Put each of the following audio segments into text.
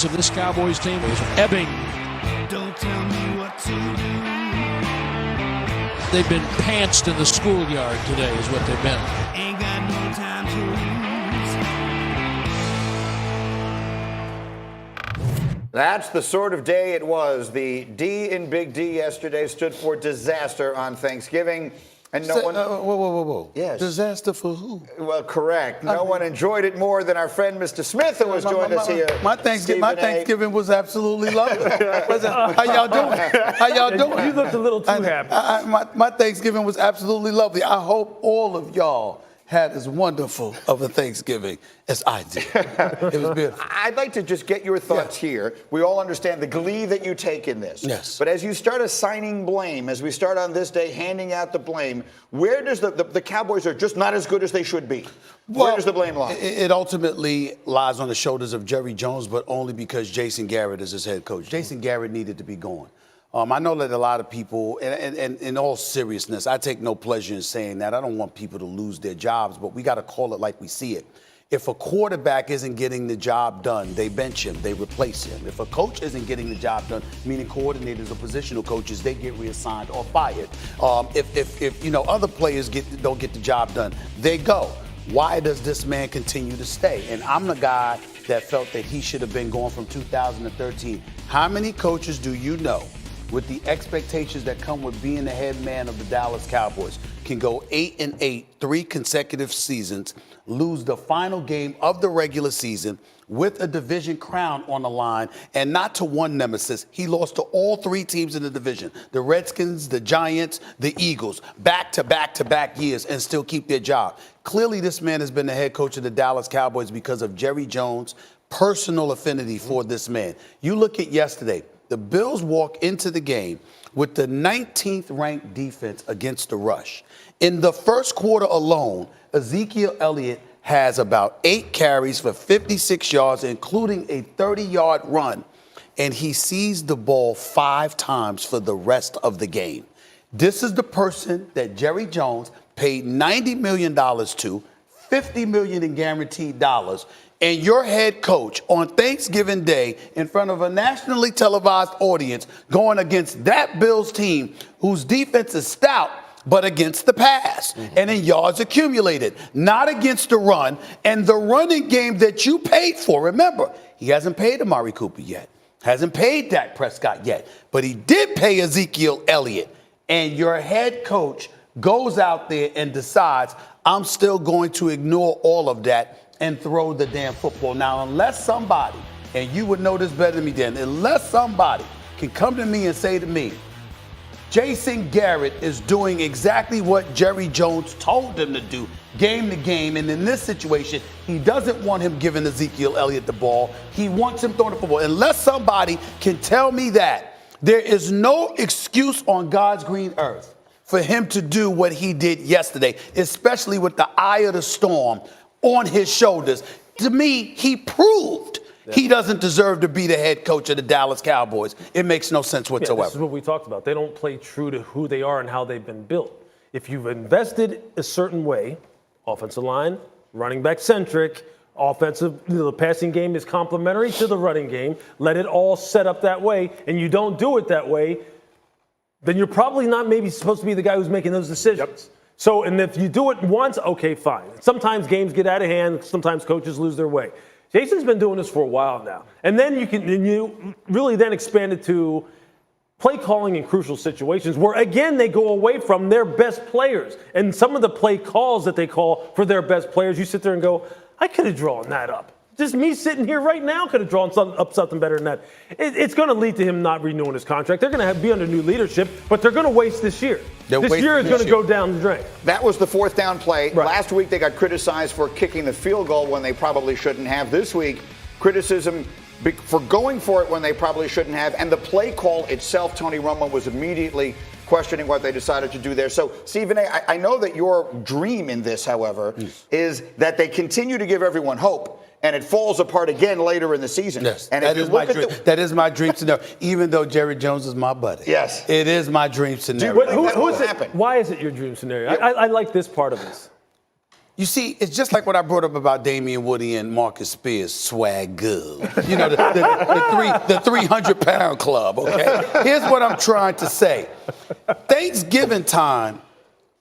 of this Cowboys team is ebbing. Don't tell me what to do. They've been pantsed in the schoolyard today is what they've been. Ain't got no time to lose. That's the sort of day it was. The D in Big D yesterday stood for disaster on Thanksgiving. And no one... Whoa. Yes. Disaster for who? Well, correct. No one enjoyed it more than our friend Mr. Smith, who has joined us here. My Thanksgiving was absolutely lovely. How y'all doing? How y'all doing? You looked a little too happy. My Thanksgiving was absolutely lovely. I hope all of y'all had as wonderful of a Thanksgiving as I did. It was beautiful. I'd like to just get your thoughts here. We all understand the glee that you take in this. Yes. But as you start assigning blame, as we start on this day handing out the blame, where does the Cowboys are just not as good as they should be? Where does the blame lie? It ultimately lies on the shoulders of Jerry Jones, but only because Jason Garrett is his head coach. Jason Garrett needed to be gone. I know that a lot of people, and in all seriousness, I take no pleasure in saying that. I don't want people to lose their jobs, but we got to call it like we see it. If a quarterback isn't getting the job done, they bench him, they replace him. If a coach isn't getting the job done, meaning coordinators or positional coaches, they get reassigned or fired. If other players don't get the job done, they go. Why does this man continue to stay? And I'm the guy that felt that he should have been gone from 2013. How many coaches do you know, with the expectations that come with being the head man of the Dallas Cowboys, can go 8-8, 3 consecutive seasons, lose the final game of the regular season with a division crown on the line, and not to one nemesis. He lost to all 3 teams in the division, the Redskins, the Giants, the Eagles, back-to-back years, and still keep their job. Clearly, this man has been the head coach of the Dallas Cowboys because of Jerry Jones' personal affinity for this man. You look at yesterday. The Bills walk into the game with the 19th ranked defense against the rush. In the first quarter alone, Ezekiel Elliott has about 8 carries for 56 yards, including a 30-yard run, and he sees the ball 5 times for the rest of the game. This is the person that Jerry Jones paid $90 million to, $50 million in guaranteed dollars, and your head coach on Thanksgiving Day in front of a nationally televised audience going against that Bills team whose defense is stout, but against the pass and in yards accumulated, not against the run. And the running game that you paid for, remember, he hasn't paid Amari Cooper yet, hasn't paid Dak Prescott yet, but he did pay Ezekiel Elliott. And your head coach goes out there and decides, I'm still going to ignore all of that and throw the damn football. Now, unless somebody, and you would know this better than me, Dan, unless somebody can come to me and say to me, Jason Garrett is doing exactly what Jerry Jones told him to do, game to game, and in this situation, he doesn't want him giving Ezekiel Elliott the ball. He wants him throwing the football. Unless somebody can tell me that, there is no excuse on God's green earth for him to do what he did yesterday, especially with the eye of the storm on his shoulders. To me, he proved he doesn't deserve to be the head coach of the Dallas Cowboys. It makes no sense whatsoever. This is what we talked about. They don't play true to who they are and how they've been built. If you've invested a certain way, offensive line, running back centric, the passing game is complementary to the running game, let it all set up that way, and you don't do it that way, then you're probably not maybe supposed to be the guy who's making those decisions. Yep. So, and if you do it once, okay, fine. Sometimes games get out of hand. Sometimes coaches lose their way. Jason's been doing this for a while now. And then you really then expand it to play calling in crucial situations where, again, they go away from their best players. And some of the play calls that they call for their best players, you sit there and go, I could have drawn that up. Just me sitting here right now could have drawn up something better than that. It's going to lead to him not renewing his contract. They're going to be under new leadership, but they're going to waste this year. This year is going to go down the drain. That was the 4th down play. Right. Last week, they got criticized for kicking the field goal when they probably shouldn't have. This week, criticism for going for it when they probably shouldn't have. And the play call itself, Tony Romo was immediately questioning what they decided to do there. So, Stephen A., I know that your dream in this, however, is that they continue to give everyone hope. And it falls apart again later in the season. Yes, and that is my dream. That is my dream scenario. Even though Jerry Jones is my buddy. Yes, it is my dream scenario. Why is it your dream scenario? I like this part of this. You see, it's just like what I brought up about Damian Woody and Marcus Spears, swag good. You know, the 300-pound club, okay? Here's what I'm trying to say. Thanksgiving time,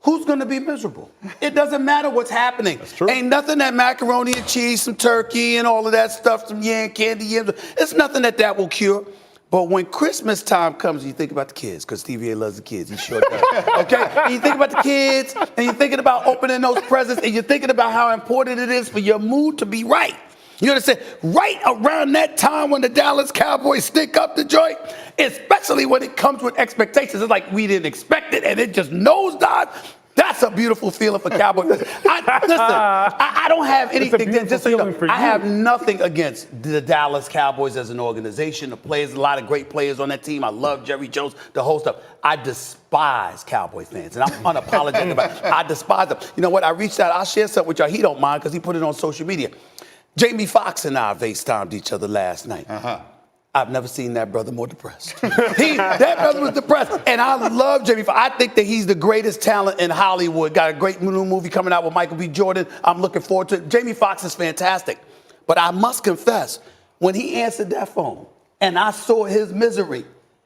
who's going to be miserable? It doesn't matter what's happening. That's true. Ain't nothing that macaroni and cheese, some turkey and all of that stuff, some candy yams. It's nothing that will cure. But when Christmas time comes, you think about the kids, because Stevie A loves the kids. He sure does. Okay? And you think about the kids, and you're thinking about opening those presents, and you're thinking about how important it is for your mood to be right. You understand? Right around that time when the Dallas Cowboys stick up the joint, especially when it comes with expectations. It's like we didn't expect it, and it just nosedives. That's a beautiful feeling for Cowboys. Listen, I don't have anything. Just so you know, I have nothing against the Dallas Cowboys as an organization. The players, a lot of great players on that team. I love Jerry Jones, the whole stuff. I despise Cowboy fans, and I'm unapologetic about it. I despise them. You know what? I reached out. I'll share something with y'all. He don't mind because he put it on social media. Jamie Foxx and I FaceTimed each other last night. I've never seen that brother more depressed. That brother was depressed. And I love Jamie Foxx. I think that he's the greatest talent in Hollywood. Got a great new movie coming out with Michael B. Jordan. I'm looking forward to it. Jamie Foxx is fantastic. But I must confess, when he answered that phone and I saw his misery,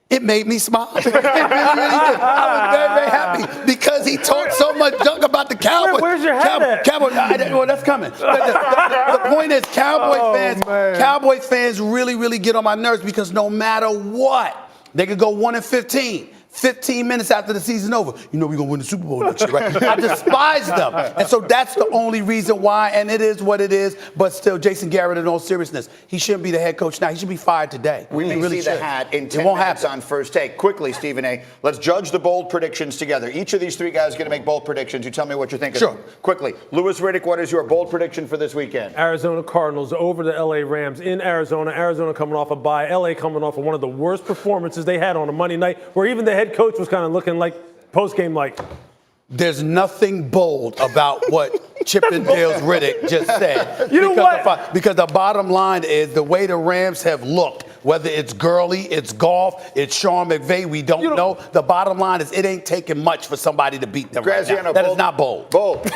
it made me smile. It really, really did. I was very, very happy because he talked so much junk about the Cowboys. Where's your head at? Cowboys, well, that's coming. The point is, Cowboy fans really, really get on my nerves because no matter what, they could go 1-15. 15 minutes after the season's over, you know we're going to win the Super Bowl next year, right? I despise them. And so that's the only reason why, and it is what it is. But still, Jason Garrett, in all seriousness, he shouldn't be the head coach now. He should be fired today. We may really see the hat in 10 minutes on First Take. Quickly, Stephen A., let's judge the bold predictions together. Each of these three guys is going to make bold predictions. You tell me what you think. Sure. Quickly, Louis Riddick, what is your bold prediction for this weekend? Arizona Cardinals over the LA Rams in Arizona. Arizona coming off a bye. LA coming off of one of the worst performances they had on a Monday night, where even the head coach was kind of looking like post-game like. There's nothing bold about what Chippendale's Riddick just said. You know what? Because the bottom line is the way the Rams have looked, whether it's Gurley, it's Goff, it's Sean McVay, we don't know. The bottom line is it ain't taking much for somebody to beat them right now. That is not bold. Bold.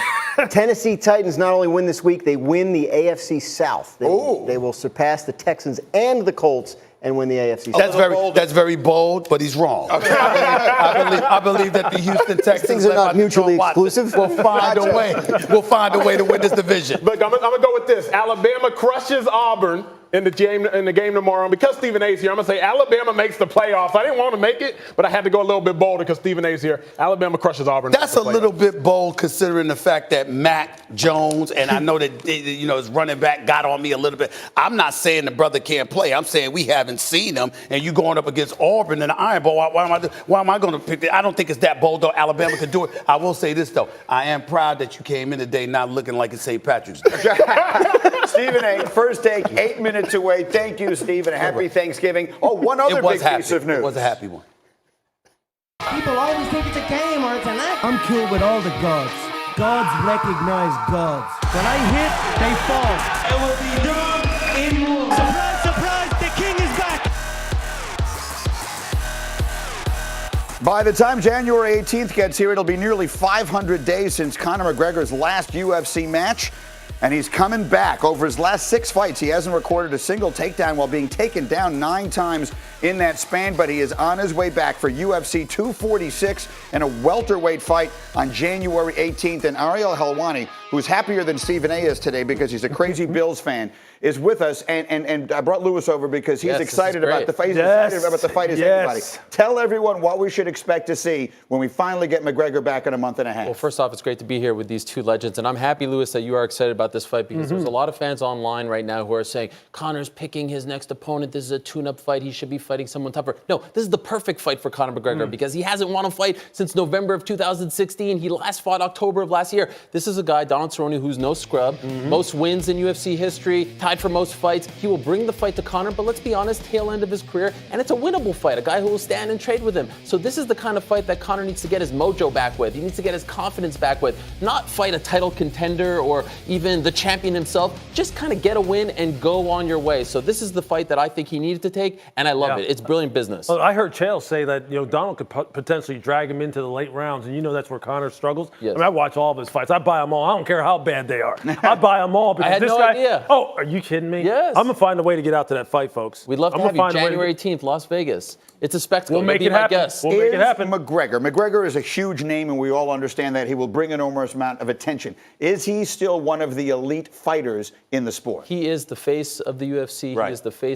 Tennessee Titans not only win this week, they win the AFC South. They will surpass the Texans and the Colts and win the AFC South. That's very bold, but he's wrong. Okay. I believe that the Houston Texans things are not mutually exclusive. We'll find a way. We'll find a way to win this division. Look, I'm gonna go with this. Alabama crushes Auburn in the game tomorrow. And because Stephen A's here, I'm going to say Alabama makes the playoffs. I didn't want to make it, but I had to go a little bit bolder because Stephen A's here. Alabama crushes Auburn. That's a little bit bold considering the fact that Mac Jones, and I know that his running back got on me a little bit. I'm not saying the brother can't play. I'm saying we haven't seen him, and you going up against Auburn in the Iron Bowl. Why am I going to pick it? I don't think it's that bold, though. Alabama could do it. I will say this, though. I am proud that you came in today not looking like it's St. Patrick's Day. Stephen A., First Take, 8 minutes away. Thank you, Stephen. Happy Thanksgiving. Oh, one other big piece of news. It was a happy one. People always think it's a game or it's an act. I'm killed with all the gods. Gods recognize gods. When I hit, they fall. It will be done in war. Surprise, surprise, the king is back. By the time January 18th gets here, it'll be nearly 500 days since Conor McGregor's last UFC match. And he's coming back. Over his last 6 fights, he hasn't recorded a single takedown while being taken down 9 times in that span, but he is on his way back for UFC 246 and a welterweight fight on January 18th. And Ariel Helwani, who's happier than Stephen A. is today because he's a crazy Bills fan, is with us. And I brought Louis over because he's excited about the fight. He's excited about the fight as anybody. Tell everyone what we should expect to see when we finally get McGregor back in a month and a half. Well, first off, it's great to be here with these two legends. And I'm happy, Louis, that you are excited about this fight because there's a lot of fans online right now who are saying, Conor's picking his next opponent. This is a tune-up fight. He should be fighting someone tougher. No, this is the perfect fight for Conor McGregor because he hasn't won a fight since November of 2016. He last fought October of last year. This is a guy, Donald Cerrone, who's no scrub. Most wins in UFC history, tied for most fights. He will bring the fight to Conor, but let's be honest, tail end of his career, and it's a winnable fight, a guy who will stand and trade with him. So this is the kind of fight that Conor needs to get his mojo back with. He needs to get his confidence back with. Not fight a title contender or even the champion himself. Just kind of get a win and go on your way. So this is the fight that I think he needed to take, and I love it. It's brilliant business. Well, I heard Chael say that Donald could potentially drag him into the late rounds, and that's where Conor struggles. Yes. I mean, I watch all of his fights. I buy them all. I don't care how bad they are. I buy them all because had this no guy. idea. Oh, are you kidding me? Yes. I'm gonna find a way to get out to that fight, folks. We'd love to I'm have gonna you find a way to January get- 18th, Las Vegas. It's a spectacle. We'll make You'll it be my happen. guest. We'll make it happen. McGregor. McGregor is a huge name, and we all understand that he will bring an enormous amount of attention. Is he still one of the elite fighters in the sport? He is the face of the UFC. Right. He is the face